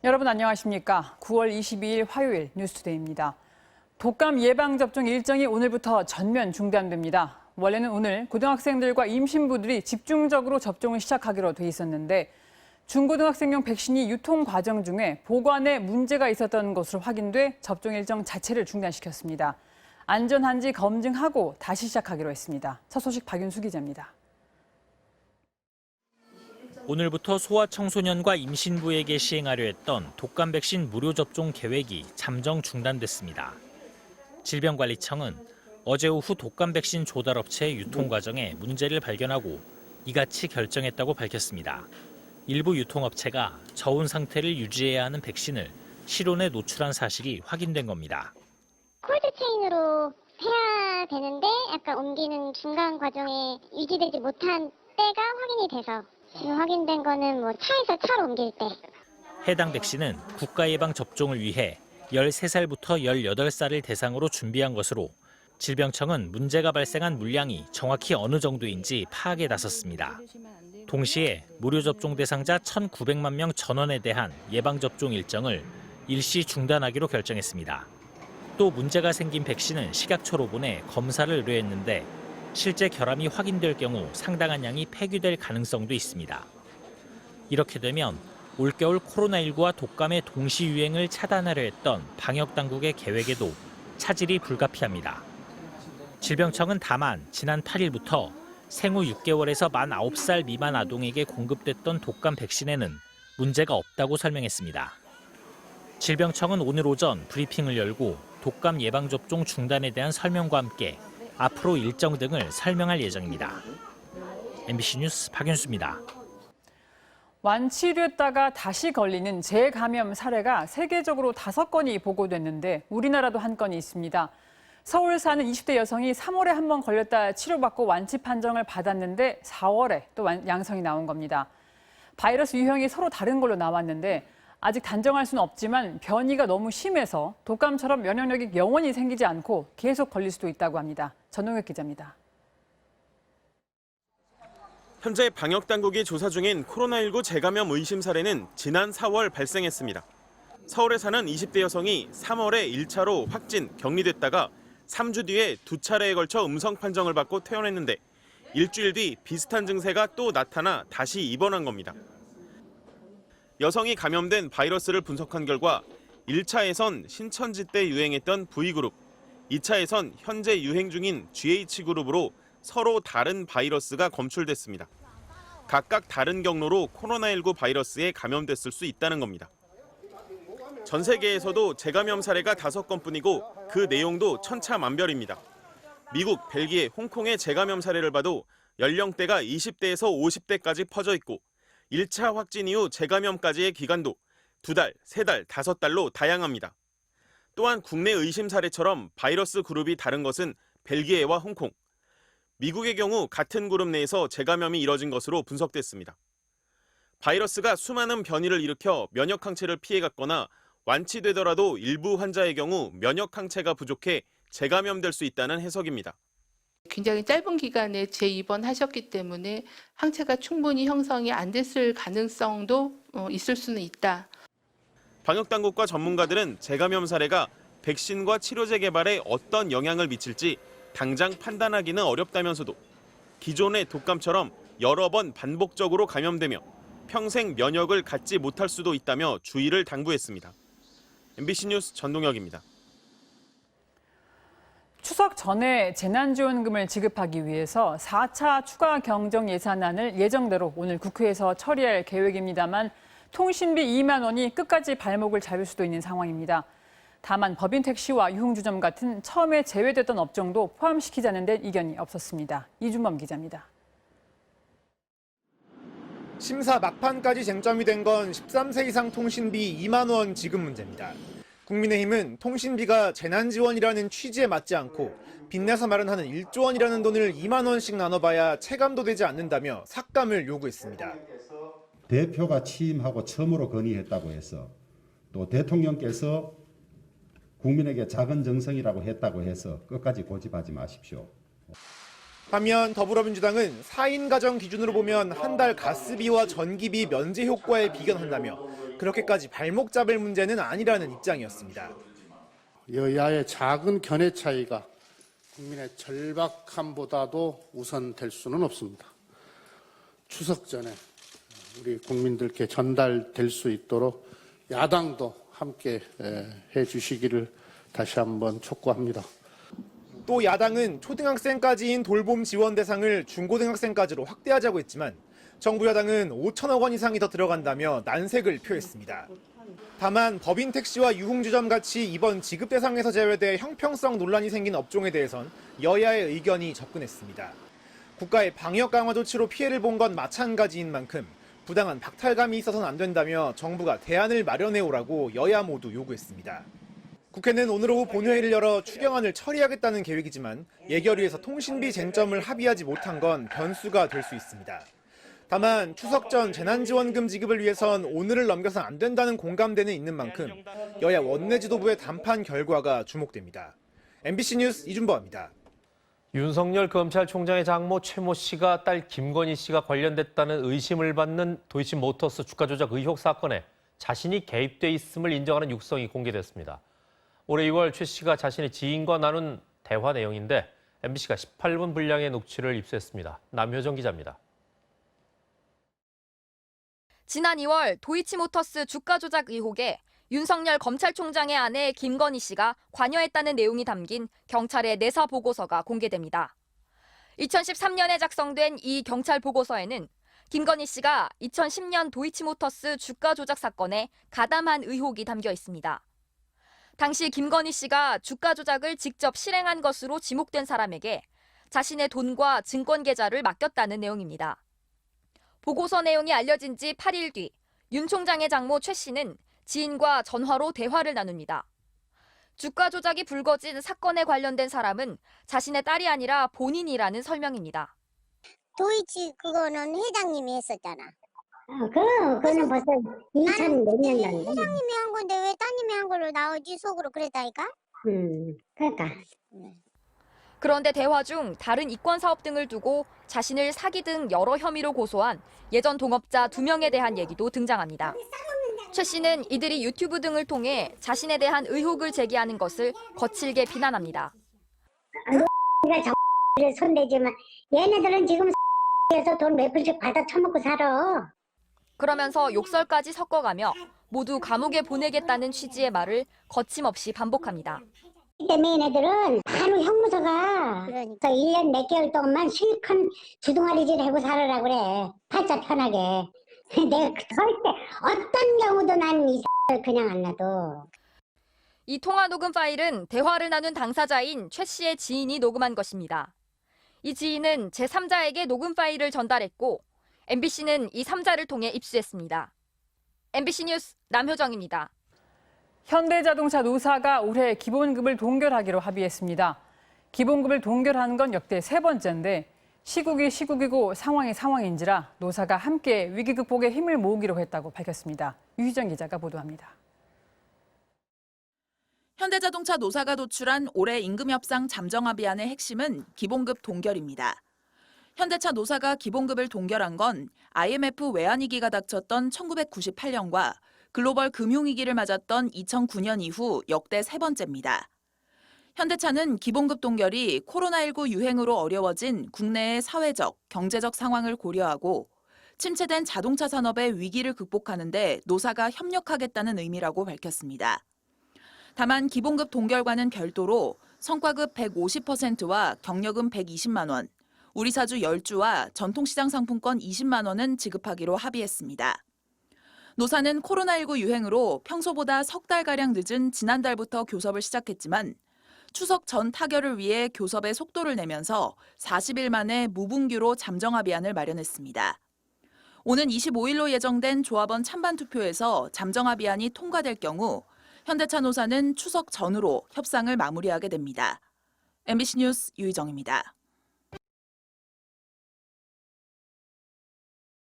여러분 안녕하십니까? 9월 22일 화요일 뉴스투데이입니다. 독감 예방접종 일정이 오늘부터 전면 중단됩니다. 원래는 오늘 고등학생들과 임신부들이 집중적으로 접종을 시작하기로 돼 있었는데 중고등학생용 백신이 유통 과정 중에 보관에 문제가 있었던 것으로 확인돼 접종 일정 자체를 중단시켰습니다. 안전한지 검증하고 다시 시작하기로 했습니다. 첫 소식 박윤수 기자입니다. 오늘부터 소아청소년과 임신부에게 시행하려 했던 독감 백신 무료 접종 계획이 잠정 중단됐습니다. 질병관리청은 어제 오후 독감 백신 조달업체 유통 과정에 문제를 발견하고 이같이 결정했다고 밝혔습니다. 일부 유통업체가 저온 상태를 유지해야 하는 백신을 실온에 노출한 사실이 확인된 겁니다. 콜드체인으로 해야 되는데 약간 옮기는 중간 과정에 유지되지 못한 때가 확인이 돼서 지금 확인된 거는 차에서 차로 옮길 때. 해당 백신은 국가예방접종을 위해 13살부터 18살을 대상으로 준비한 것으로 질병청은 문제가 발생한 물량이 정확히 어느 정도인지 파악에 나섰습니다. 동시에 무료 접종 대상자 1,900만 명 전원에 대한 예방접종 일정을 일시 중단하기로 결정했습니다. 또 문제가 생긴 백신은 식약처로 보내 검사를 의뢰했는데 실제 결함이 확인될 경우 상당한 양이 폐기될 가능성도 있습니다. 이렇게 되면 올겨울 코로나19와 독감의 동시 유행을 차단하려 했던 방역당국의 계획에도 차질이 불가피합니다. 질병청은 다만 지난 8일부터 생후 6개월에서 만 9살 미만 아동에게 공급됐던 독감 백신에는 문제가 없다고 설명했습니다. 질병청은 오늘 오전 브리핑을 열고 독감 예방접종 중단에 대한 설명과 함께 앞으로 일정 등을 설명할 예정입니다. MBC 뉴스 박윤수입니다. 완치됐다가 다시 걸리는 재감염 사례가 세계적으로 5건이 보고됐는데 우리나라도 한 건이 있습니다. 서울 사는 20대 여성이 3월에 한 번 걸렸다 치료받고 완치 판정을 받았는데 4월에 또 양성이 나온 겁니다. 바이러스 유형이 서로 다른 걸로 나왔는데 아직 단정할 수는 없지만 변이가 너무 심해서 독감처럼 면역력이 영원히 생기지 않고 계속 걸릴 수도 있다고 합니다. 전동혁 기자입니다. 현재 방역당국이 조사 중인 코로나19 재감염 의심 사례는 지난 4월 발생했습니다. 서울에 사는 20대 여성이 3월에 1차로 확진, 격리됐다가 3주 뒤에 2차례에 걸쳐 음성 판정을 받고 퇴원했는데 일주일 뒤 비슷한 증세가 또 나타나 다시 입원한 겁니다. 여성이 감염된 바이러스를 분석한 결과 1차에선 신천지 때 유행했던 V그룹, 2차에선 현재 유행 중인 GH그룹으로 서로 다른 바이러스가 검출됐습니다. 각각 다른 경로로 코로나19 바이러스에 감염됐을 수 있다는 겁니다. 전 세계에서도 재감염 사례가 5건뿐이고 그 내용도 천차만별입니다. 미국, 벨기에, 홍콩의 재감염 사례를 봐도 연령대가 20대에서 50대까지 퍼져 있고 1차 확진 이후 재감염까지의 기간도 2달, 3달, 5달로 다양합니다. 또한 국내 의심 사례처럼 바이러스 그룹이 다른 것은 벨기에와 홍콩, 미국의 경우 같은 그룹 내에서 재감염이 이뤄진 것으로 분석됐습니다. 바이러스가 수많은 변이를 일으켜 면역 항체를 피해갔거나 완치되더라도 일부 환자의 경우 면역 항체가 부족해 재감염될 수 있다는 해석입니다. 굉장히 짧은 기간에 재입원하셨기 때문에 항체가 충분히 형성이 안 됐을 가능성도 있을 수는 있다. 방역당국과 전문가들은 재감염 사례가 백신과 치료제 개발에 어떤 영향을 미칠지 당장 판단하기는 어렵다면서도 기존의 독감처럼 여러 번 반복적으로 감염되며 평생 면역을 갖지 못할 수도 있다며 주의를 당부했습니다. MBC 뉴스 전동혁입니다. 추석 전에 재난지원금을 지급하기 위해서 4차 추가 경정 예산안을 예정대로 오늘 국회에서 처리할 계획입니다만 통신비 2만 원이 끝까지 발목을 잡을 수도 있는 상황입니다. 다만 법인 택시와 유흥주점 같은 처음에 제외됐던 업종도 포함시키자는 데 이견이 없었습니다. 이준범 기자입니다. 심사 막판까지 쟁점이 된 건 13세 이상 통신비 2만 원 지급 문제입니다. 국민의힘은 통신비가 재난지원이라는 취지에 맞지 않고 빚내서 마련하는 1조 원이라는 돈을 2만 원씩 나눠봐야 체감도 되지 않는다며 삭감을 요구했습니다. 대표가 취임하고 처음으로 건의했다고 해서 또 대통령께서 국민에게 작은 정성이라고 했다고 해서 끝까지 고집하지 마십시오. 반면 더불어민주당은 4인 가정 기준으로 보면 한 달 가스비와 전기비 면제 효과에 비견한다며 그렇게까지 발목 잡을 문제는 아니라는 입장이었습니다. 여야의 작은 견해 차이가 국민의 절박함보다도 우선될 수는 없습니다. 추석 전에 우리 국민들께 전달될 수 있도록 야당도 함께 해주시기를 다시 한번 촉구합니다. 또 야당은 초등학생까지인 돌봄 지원 대상을 중고등학생까지로 확대하자고 했지만 정부 여당은 5천억 원 이상이 더 들어간다며 난색을 표했습니다. 다만 법인 택시와 유흥주점 같이 이번 지급 대상에서 제외돼 형평성 논란이 생긴 업종에 대해선 여야의 의견이 접근했습니다. 국가의 방역 강화 조치로 피해를 본 건 마찬가지인 만큼 부당한 박탈감이 있어서는 안 된다며 정부가 대안을 마련해 오라고 여야 모두 요구했습니다. 국회는 오늘 오후 본회의를 열어 추경안을 처리하겠다는 계획이지만 예결위에서 통신비 쟁점을 합의하지 못한 건 변수가 될 수 있습니다. 다만 추석 전 재난지원금 지급을 위해선 오늘을 넘겨선 안 된다는 공감대는 있는 만큼 여야 원내 지도부의 담판 결과가 주목됩니다. MBC 뉴스 이준범입니다. 윤석열 검찰총장의 장모 최모 씨가 딸 김건희 씨가 관련됐다는 의심을 받는 도이치모터스 주가 조작 의혹 사건에 자신이 개입돼 있음을 인정하는 육성이 공개됐습니다. 올해 2월 최 씨가 자신의 지인과 나눈 대화 내용인데 MBC가 18분 분량의 녹취를 입수했습니다. 남효정 기자입니다. 지난 2월 도이치모터스 주가 조작 의혹에 윤석열 검찰총장의 아내 김건희 씨가 관여했다는 내용이 담긴 경찰의 내사 보고서가 공개됩니다. 2013년에 작성된 이 경찰 보고서에는 김건희 씨가 2010년 도이치모터스 주가 조작 사건에 가담한 의혹이 담겨 있습니다. 당시 김건희 씨가 주가 조작을 직접 실행한 것으로 지목된 사람에게 자신의 돈과 증권 계좌를 맡겼다는 내용입니다. 보고서 내용이 알려진 지 8일 뒤 윤 총장의 장모 최 씨는 지인과 전화로 대화를 나눕니다. 주가 조작이 불거진 사건에 관련된 사람은 자신의 딸이 아니라 본인이라는 설명입니다. 도이치 그거는 회장님이 했었잖아. 그거는 벌써 2000 몇 년도인데. 회장님이 한 건데 왜 따님이 한 걸로 나오지? 속으로 그랬다니까? 그러니까. 그런데 대화 중 다른 이권 사업 등을 두고 자신을 사기 등 여러 혐의로 고소한 예전 동업자 2명에 대한 얘기도 등장합니다. 최 씨는 이들이 유튜브 등을 통해 자신에 대한 의혹을 제기하는 것을 거칠게 비난합니다. 네가 정를 손대지만 얘네들은 지금 에서 돈 몇 푼씩 받아 처먹고 살아. 그러면서 욕설까지 섞어가며 모두 감옥에 보내겠다는 취지의 말을 거침없이 반복합니다. 이 때문에 얘네들은 바로 형무소가 그러니까. 1년 몇 개월 동안만 실컷 주둥아리질 하고 살으라 그래. 팔자 편하게. 내가 절대 어떤 경우도 난 이 그냥 안 놔둬. 이 통화 녹음 파일은 대화를 나눈 당사자인 최 씨의 지인이 녹음한 것입니다. 이 지인은 제3자에게 녹음 파일을 전달했고 MBC는 이 3자를 통해 입수했습니다. MBC 뉴스 남효정입니다. 현대자동차 노사가 올해 기본급을 동결하기로 합의했습니다. 기본급을 동결하는 건 역대 3번째인데 시국이 시국이고 상황이 상황인지라 노사가 함께 위기 극복에 힘을 모으기로 했다고 밝혔습니다. 유희정 기자가 보도합니다. 현대자동차 노사가 도출한 올해 임금협상 잠정합의안의 핵심은 기본급 동결입니다. 현대차 노사가 기본급을 동결한 건 IMF 외환위기가 닥쳤던 1998년과 글로벌 금융위기를 맞았던 2009년 이후 역대 3번째입니다. 현대차는 기본급 동결이 코로나19 유행으로 어려워진 국내의 사회적, 경제적 상황을 고려하고 침체된 자동차 산업의 위기를 극복하는 데 노사가 협력하겠다는 의미라고 밝혔습니다. 다만 기본급 동결과는 별도로 성과급 150%와 경력금 120만 원, 우리사주 10주와 전통시장 상품권 20만 원은 지급하기로 합의했습니다. 노사는 코로나19 유행으로 평소보다 석 달가량 늦은 지난달부터 교섭을 시작했지만 추석 전 타결을 위해 교섭의 속도를 내면서 40일 만에 무분규로 잠정합의안을 마련했습니다. 오는 25일로 예정된 조합원 찬반 투표에서 잠정합의안이 통과될 경우 현대차 노사는 추석 전후로 협상을 마무리하게 됩니다. MBC 뉴스 유희정입니다.